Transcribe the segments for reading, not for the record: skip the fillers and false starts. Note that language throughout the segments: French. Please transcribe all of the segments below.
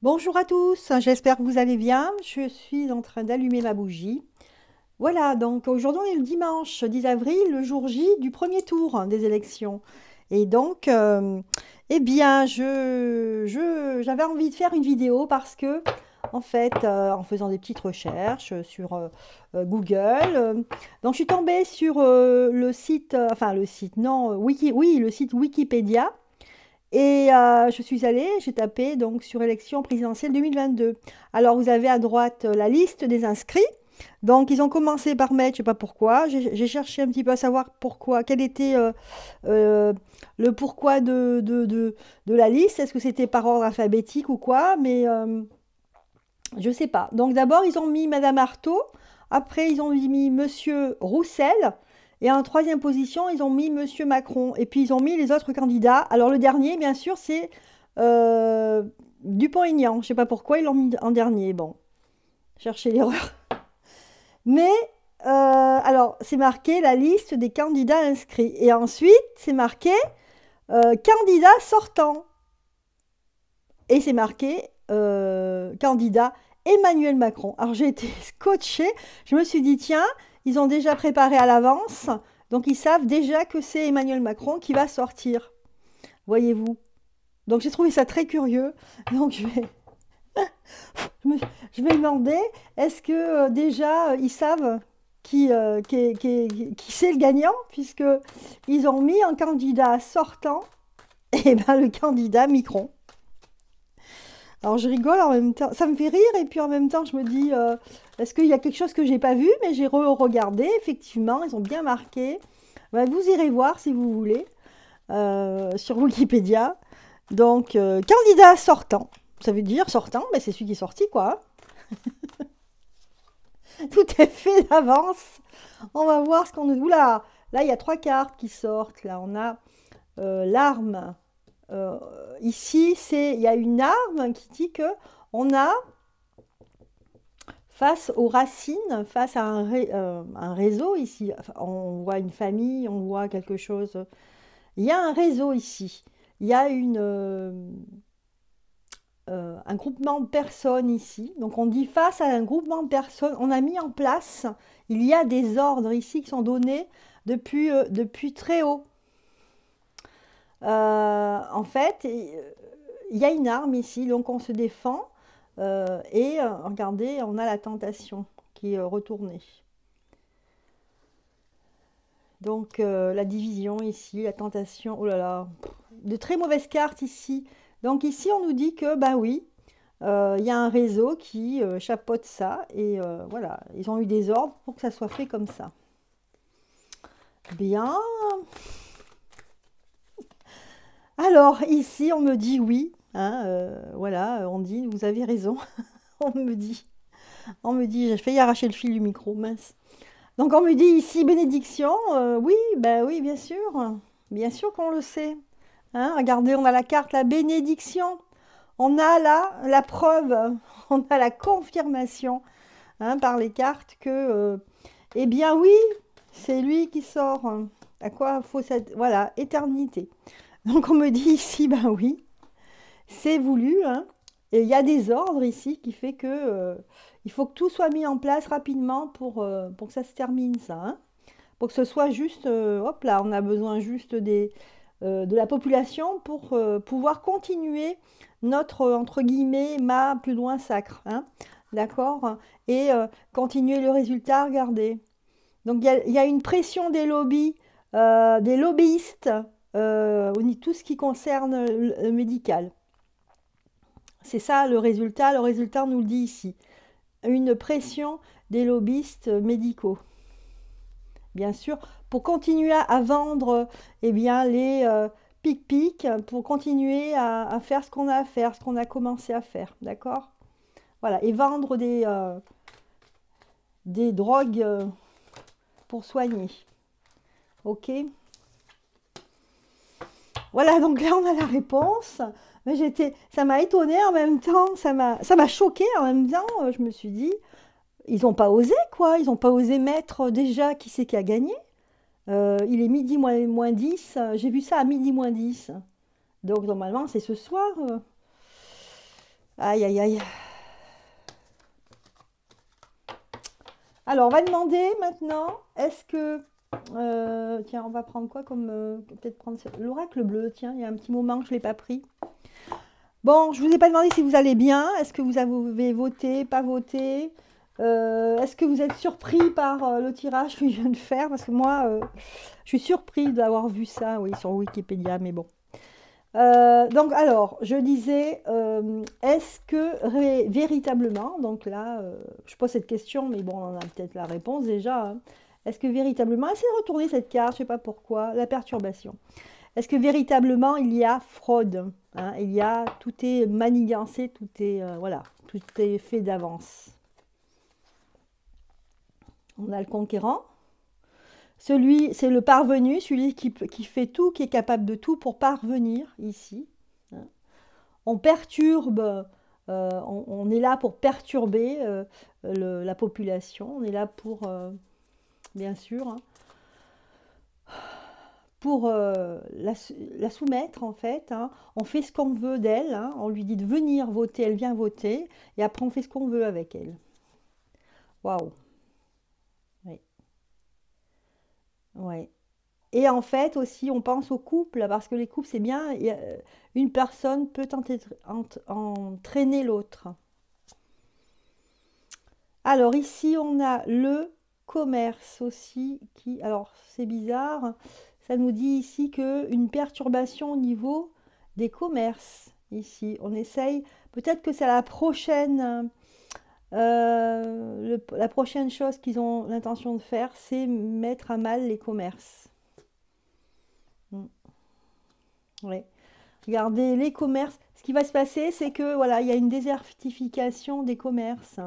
Bonjour à tous, j'espère que vous allez bien. Je suis en train d'allumer ma bougie. Voilà, donc aujourd'hui on est le dimanche 10 avril, le jour J du premier tour des élections. Et donc, eh bien, j'avais envie de faire une vidéo parce que, en fait, en faisant des petites recherches sur Google, donc je suis tombée sur le site, enfin le site, non, oui, le site Wikipédia. Et je suis allée, j'ai tapé donc sur élection présidentielle 2022. Alors vous avez à droite la liste des inscrits. Donc ils ont commencé par mettre, je sais pas pourquoi, j'ai cherché un petit peu à savoir pourquoi, quel était euh, le pourquoi de la liste. Est-ce que c'était par ordre alphabétique ou quoi? Mais je sais pas. Donc d'abord ils ont mis Madame Artaud, après ils ont mis Monsieur Roussel, et en troisième position ils ont mis Monsieur Macron, et puis ils ont mis les autres candidats. Alors le dernier, bien sûr, c'est euh, Dupont-Aignan. Je sais pas pourquoi ils l'ont mis en dernier. Bon, cherchez l'erreur. Mais alors c'est marqué la liste des candidats inscrits, et ensuite c'est marqué candidat sortant, et c'est marqué candidat Emmanuel Macron. Alors j'ai été scotchée, je me suis dit, tiens, ils ont déjà préparé à l'avance, donc ils savent déjà que c'est Emmanuel Macron qui va sortir, voyez-vous. Donc j'ai trouvé ça très curieux, donc je, me- je vais demander, est-ce que déjà ils savent qui c'est le gagnant, puisque ils ont mis un candidat sortant, et ben le candidat Micron. Alors je rigole en même temps, ça me fait rire et puis en même temps je me dis, est-ce qu'il y a quelque chose que j'ai pas vu? Mais j'ai regardé, effectivement, ils ont bien marqué. Ouais, vous irez voir si vous voulez sur Wikipédia. Donc candidat sortant, ça veut dire sortant, ben, c'est celui qui est sorti quoi, hein. Tout est fait d'avance. On va voir ce qu'on nous. Oula, là il y a trois cartes qui sortent. Là on a l'arme. Euh, Ici il y a une arme qui dit que on a face aux racines, face à un réseau ici. Enfin, on voit une famille, on voit quelque chose. Il y a un réseau ici. Il y a un groupement de personnes ici. Donc on dit face à un groupement de personnes, on a mis en place, il y a des ordres ici qui sont donnés depuis très haut. En fait, il y a une arme ici, donc on se défend. Et regardez, on a la tentation qui est retournée. Donc la division ici, la tentation, oh là là, de très mauvaises cartes ici. Donc ici on nous dit que bah oui, il y a un réseau qui chapeaute ça et voilà, ils ont eu des ordres pour que ça soit fait comme ça. Bien. Alors ici on me dit oui, hein, voilà, on dit vous avez raison. On me dit, j'ai failli arracher le fil du micro, mince. Donc on me dit ici bénédiction, oui, ben oui, bien sûr qu'on le sait. Hein, regardez, on a la carte, la bénédiction. On a là la preuve, on a la confirmation, hein, par les cartes que, eh bien oui, c'est lui qui sort. À quoi faut cette, voilà, éternité. Donc on me dit ici, ben oui, c'est voulu, hein. Et il y a des ordres ici qui fait que il faut que tout soit mis en place rapidement pour que ça se termine, ça, hein. Pour que ce soit juste, hop là, on a besoin juste de la population pour pouvoir continuer notre, entre guillemets, ma plus loin sacre, hein, d'accord? Et continuer le résultat, regardez. Donc il y a une pression des lobbies, des lobbyistes, tout ce qui concerne le médical. C'est ça le résultat. Le résultat, on nous le dit ici. Une pression des lobbyistes médicaux, bien sûr, pour continuer à vendre eh bien, les pic-pic, pour continuer à faire ce qu'on a à faire, ce qu'on a commencé à faire, d'accord? Voilà, et vendre des drogues pour soigner, ok? Voilà, donc là on a la réponse. Mais ça m'a étonnée en même temps, ça m'a choquée en même temps. Je me suis dit, ils n'ont pas osé quoi, ils n'ont pas osé mettre déjà qui c'est qui a gagné. Il est midi moins 10. J'ai vu ça à midi moins 10. Donc normalement c'est ce soir. Aïe, aïe, aïe. Alors, on va demander maintenant, est-ce que... tiens, on va prendre quoi comme... peut-être prendre l'oracle bleu, tiens, il y a un petit moment que je ne l'ai pas pris. Bon, je ne vous ai pas demandé si vous allez bien. Est-ce que vous avez voté, pas voté? Est-ce que vous êtes surpris par le tirage que je viens de faire? Parce que moi, je suis surpris d'avoir vu ça, oui, sur Wikipédia, mais bon. Donc, alors, je disais, est-ce que véritablement, donc là, je pose cette question, mais bon, on a peut-être la réponse déjà, hein. Est-ce que véritablement, essayez de retourner cette carte, je ne sais pas pourquoi, la perturbation. Est-ce que véritablement il y a fraude, hein, il y a, tout est manigancé, tout est, voilà, tout est fait d'avance. On a le conquérant. Celui, c'est le parvenu, celui qui fait tout, qui est capable de tout pour parvenir ici, hein. On perturbe, on est là pour perturber la population, on est là pour, bien sûr, hein, pour la soumettre en fait, hein. On fait ce qu'on veut d'elle, hein. On lui dit de venir voter, elle vient voter, et après on fait ce qu'on veut avec elle. Waouh, oui, ouais. Et en fait aussi, on pense au couple, parce que les couples, c'est bien, une personne peut entraîner l'autre. Alors ici, on a le commerce aussi, qui, alors c'est bizarre, ça nous dit ici qu'une perturbation au niveau des commerces. Ici, on essaye, peut-être que c'est la prochaine, la prochaine chose qu'ils ont l'intention de faire, c'est mettre à mal les commerces. Mm. Ouais. Regardez les commerces. Ce qui va se passer, c'est que voilà, il y a une désertification des commerces.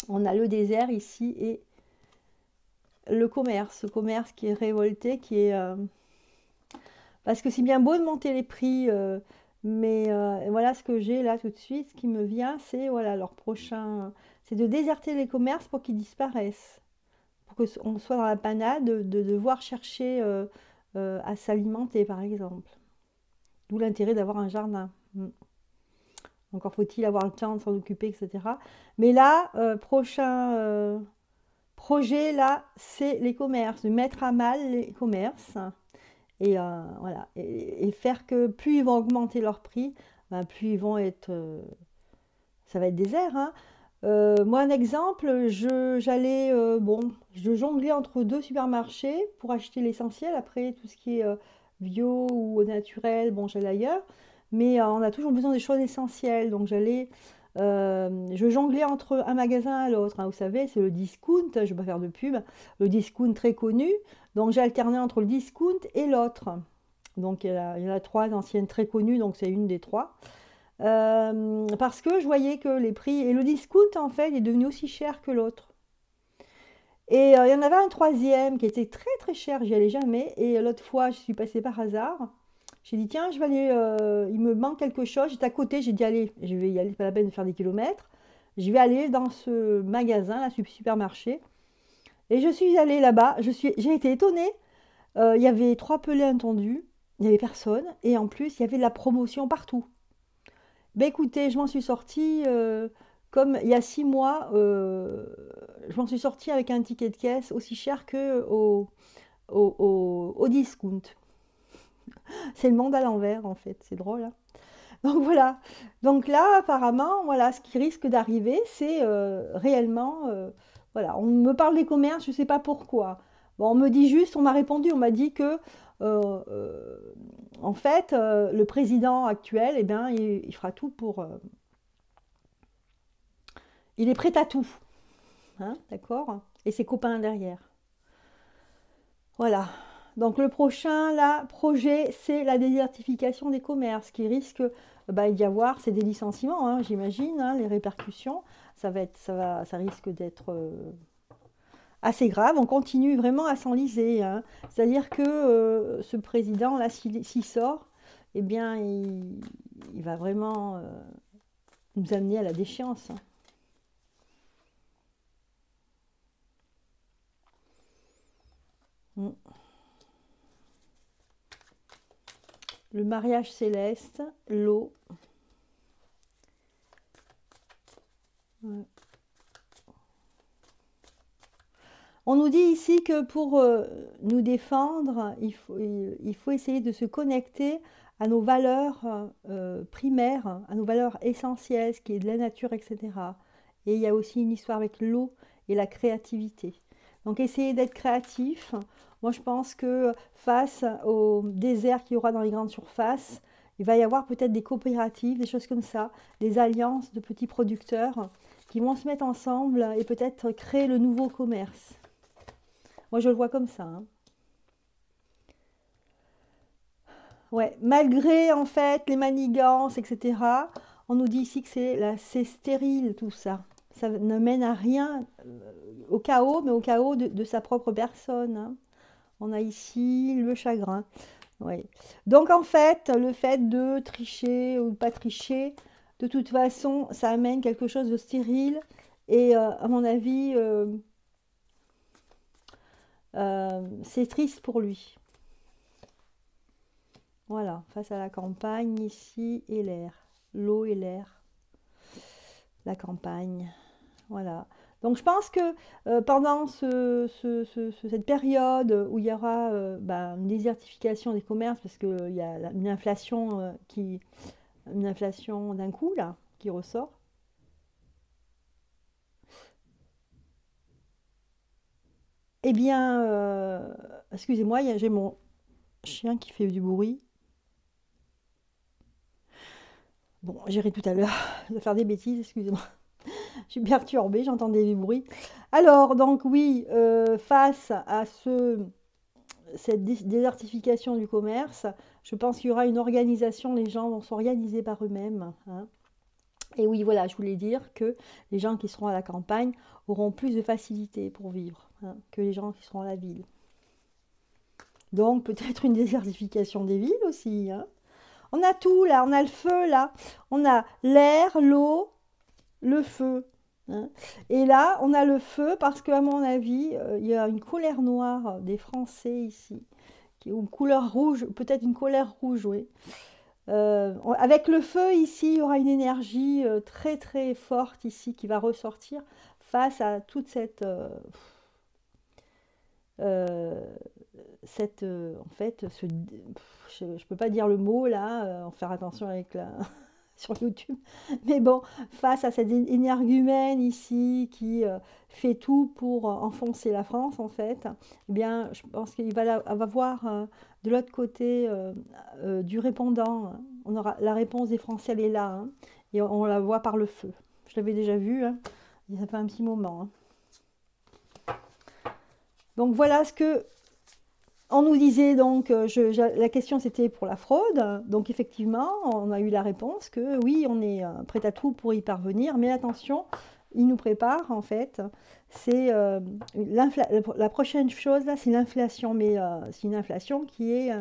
On a le désert ici et le commerce qui est révolté, qui est parce que c'est bien beau de monter les prix, mais voilà ce que j'ai là tout de suite. Ce qui me vient, c'est voilà leur prochain, c'est de déserter les commerces pour qu'ils disparaissent, pour que on soit dans la panade de devoir chercher à s'alimenter, par exemple. D'où l'intérêt d'avoir un jardin. Mm. Encore faut-il avoir le temps de s'en occuper, etc. Mais là, prochain projet, là, c'est les commerces, de mettre à mal les commerces. Et voilà, et faire que plus ils vont augmenter leur prix, ben, plus ils vont être... ça va être désert, hein. Moi, un exemple, j'allais, bon, je jonglais entre deux supermarchés pour acheter l'essentiel. Après, tout ce qui est bio ou naturel, bon, j'allais ailleurs. Mais on a toujours besoin des choses essentielles. Donc, je jonglais entre un magasin et l'autre, hein. Vous savez, c'est le discount, je ne vais pas faire de pub, le discount très connu. Donc, j'ai alterné entre le discount et l'autre. Donc, il y en a trois anciennes très connues, donc c'est une des trois. Parce que je voyais que les prix... Et le discount, en fait, est devenu aussi cher que l'autre. Et il y en avait un troisième qui était très très cher, j'y allais jamais. Et l'autre fois, je suis passée par hasard. J'ai dit, tiens, je vais aller, il me manque quelque chose. J'étais à côté, j'ai dit, allez, je vais y aller, pas la peine de faire des kilomètres. Je vais aller dans ce magasin, là, ce supermarché. Et je suis allée là-bas, j'ai été étonnée. Il y avait trois pelés intendus, il n'y avait personne. Et en plus, il y avait de la promotion partout. Ben écoutez, je m'en suis sortie comme il y a 6 mois, je m'en suis sortie avec un ticket de caisse aussi cher que au discount. C'est le monde à l'envers en fait, c'est drôle, hein. Donc voilà. Donc là, apparemment, voilà, ce qui risque d'arriver, c'est réellement, voilà, on me parle des commerces, je ne sais pas pourquoi. Bon, on me dit juste, on m'a répondu, on m'a dit que, euh, euh, en fait, le président actuel, eh bien, il fera tout pour, il est prêt à tout, hein, d'accord? Et ses copains derrière. Voilà. Donc le prochain là, projet, c'est la désertification des commerces qui risque d'y avoir, c'est des licenciements, hein, j'imagine, hein, les répercussions, ça risque d'être assez grave. On continue vraiment à s'enliser, hein. C'est-à-dire que ce président là, s'il sort, eh bien, il va vraiment nous amener à la déchéance, hein. Mm. Le mariage céleste, l'eau, Ouais. On nous dit ici que pour nous défendre, il faut essayer de se connecter à nos valeurs primaires, à nos valeurs essentielles, ce qui est de la nature, etc. Et il y a aussi une histoire avec l'eau et la créativité. Donc essayez d'être créatif. Moi je pense que face au désert qu'il y aura dans les grandes surfaces, il va y avoir peut-être des coopératives, des choses comme ça, des alliances de petits producteurs qui vont se mettre ensemble et peut-être créer le nouveau commerce. Moi, je le vois comme ça, hein. Ouais, malgré en fait les manigances, etc., on nous dit ici que c'est stérile tout ça. Ça ne mène à rien, au chaos, mais au chaos de sa propre personne, hein. On a ici le chagrin. Oui. Donc en fait, le fait de tricher ou pas tricher, de toute façon, ça amène quelque chose de stérile. Et à mon avis, c'est triste pour lui. Voilà, face à la campagne ici et l'air, l'eau et l'air, la campagne. Voilà. Donc je pense que pendant cette période où il y aura une désertification des commerces, parce qu'il y a une inflation une inflation d'un coup là, qui ressort. Eh bien, excusez-moi, j'ai mon chien qui fait du bruit. Bon, j'irai tout à l'heure. Il va faire des bêtises, excusez-moi. Je suis perturbée, j'entendais du bruit. Alors, donc oui, face à cette désertification du commerce, je pense qu'il y aura une organisation, les gens vont s'organiser par eux-mêmes, hein. Et oui, voilà, je voulais dire que les gens qui seront à la campagne auront plus de facilité pour vivre, hein, que les gens qui seront à la ville. Donc peut-être une désertification des villes aussi, hein. On a tout là, on a le feu là, on a l'air, l'eau, le feu, hein. Et là, on a le feu parce qu'à mon avis, il y a une colère noire des Français ici, ou une couleur rouge, peut-être une colère rouge, oui. Avec le feu ici, il y aura une énergie très très forte ici qui va ressortir face à toute euh, en fait, je ne peux pas dire le mot là, en faire attention avec la, sur YouTube, mais bon, face à cette énergumène ici qui fait tout pour enfoncer la France en fait, eh bien, je pense qu'il va voir de l'autre côté du répondant, hein. On aura la réponse des Français, elle est là, hein, et on la voit par le feu. Je l'avais déjà vu, hein, ça fait un petit moment, hein. Donc voilà ce que on nous disait donc, la question c'était pour la fraude, donc effectivement, on a eu la réponse que oui, on est prêt à tout pour y parvenir, mais attention, il nous prépare en fait, c'est la prochaine chose là, c'est l'inflation, mais c'est une inflation qui est,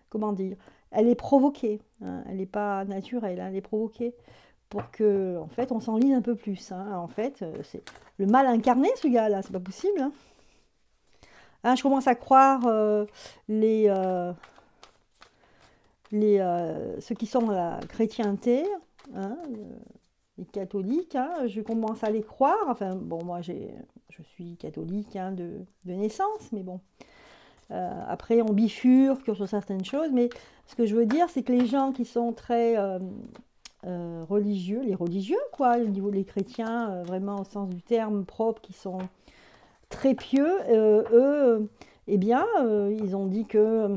comment dire, elle est provoquée, hein, elle n'est pas naturelle, hein, elle est provoquée pour que, en fait, on s'enlise un peu plus, hein. En fait, c'est le mal incarné ce gars-là, c'est pas possible, hein. Hein, je commence à croire les, euh, ceux qui sont dans la chrétienté, hein, les catholiques, hein, je commence à les croire. Enfin, bon, moi, je suis catholique, hein, de naissance, mais bon. Après, on bifurque sur certaines choses, mais ce que je veux dire, c'est que les gens qui sont très religieux, les religieux, quoi, au niveau des chrétiens, vraiment au sens du terme propre, qui sont très pieux, eux, eh bien, ils ont dit que,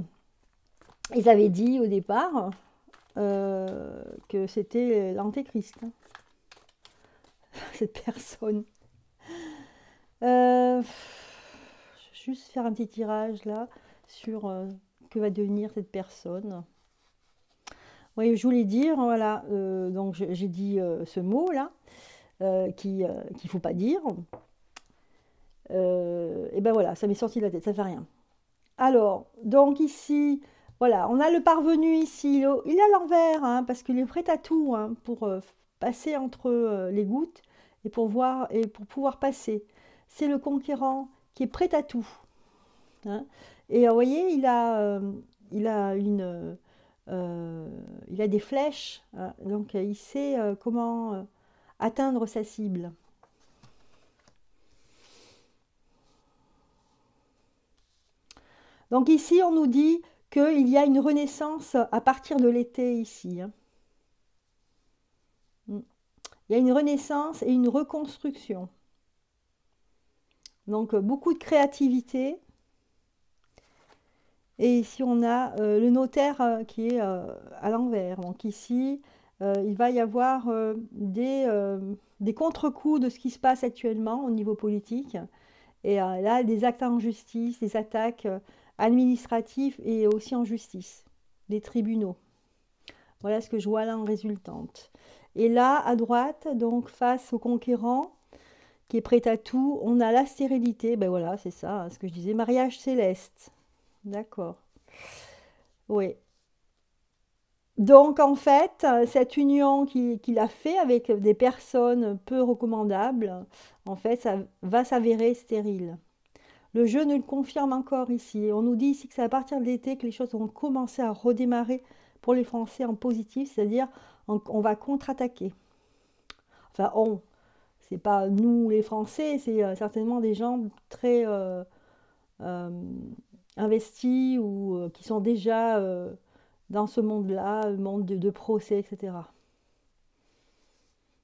ils avaient dit au départ que c'était l'antéchrist, hein, cette personne. Euh, juste faire un petit tirage là sur que va devenir cette personne. Oui, je voulais dire, voilà, donc j'ai dit ce mot là qu'il ne faut pas dire. Et ben voilà, ça m'est sorti de la tête, ça fait rien. Alors, donc ici, voilà, on a le parvenu ici, il est à l'envers, hein, parce qu'il est prêt à tout, hein, pour passer entre les gouttes et pour voir et pour pouvoir passer. C'est le conquérant qui est prêt à tout, hein. Et vous voyez, il a il a des flèches, hein, donc il sait comment atteindre sa cible. Donc ici, on nous dit qu'il y a une renaissance à partir de l'été ici. Il y a une renaissance et une reconstruction. Donc beaucoup de créativité. Et ici, on a le notaire qui est à l'envers. Donc ici, il va y avoir des contre-coups de ce qui se passe actuellement au niveau politique. Et là, des actes en justice, des attaques administratives et aussi en justice, des tribunaux. Voilà ce que je vois là en résultante. Et là, à droite, donc face au conquérant, qui est prêt à tout, on a la stérilité. Ben voilà, c'est ça, hein, ce que je disais, mariage céleste. D'accord. Oui. Donc en fait, cette union qu'il a fait avec des personnes peu recommandables, en fait, ça va s'avérer stérile. Le jeu nous le confirme encore ici. On nous dit ici que c'est à partir de l'été que les choses vont commencer à redémarrer pour les Français en positif, c'est-à-dire on va contre-attaquer. Enfin, c'est pas nous les Français, c'est certainement des gens très euh, investis ou qui sont déjà dans ce monde-là, le monde de procès, etc.,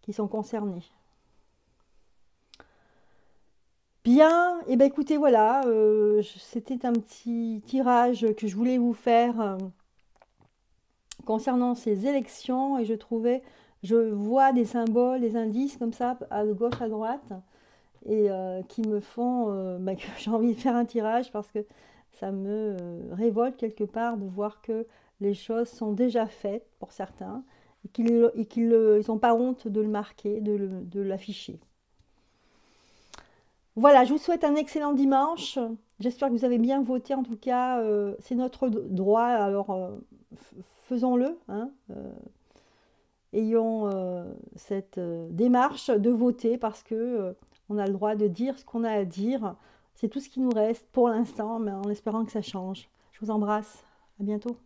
qui sont concernés. Bien, et ben écoutez, voilà, c'était un petit tirage que je voulais vous faire concernant ces élections et je vois des symboles, des indices comme ça, à gauche, à droite, et qui me font que j'ai envie de faire un tirage parce que ça me révolte quelque part de voir que les choses sont déjà faites pour certains et qu'ils n'ont pas honte de le marquer, de l'afficher. Voilà, je vous souhaite un excellent dimanche. J'espère que vous avez bien voté. En tout cas, c'est notre droit. Alors, faisons-le. Hein, ayons cette démarche de voter parce que on a le droit de dire ce qu'on a à dire. C'est tout ce qui nous reste pour l'instant, mais en espérant que ça change. Je vous embrasse. À bientôt.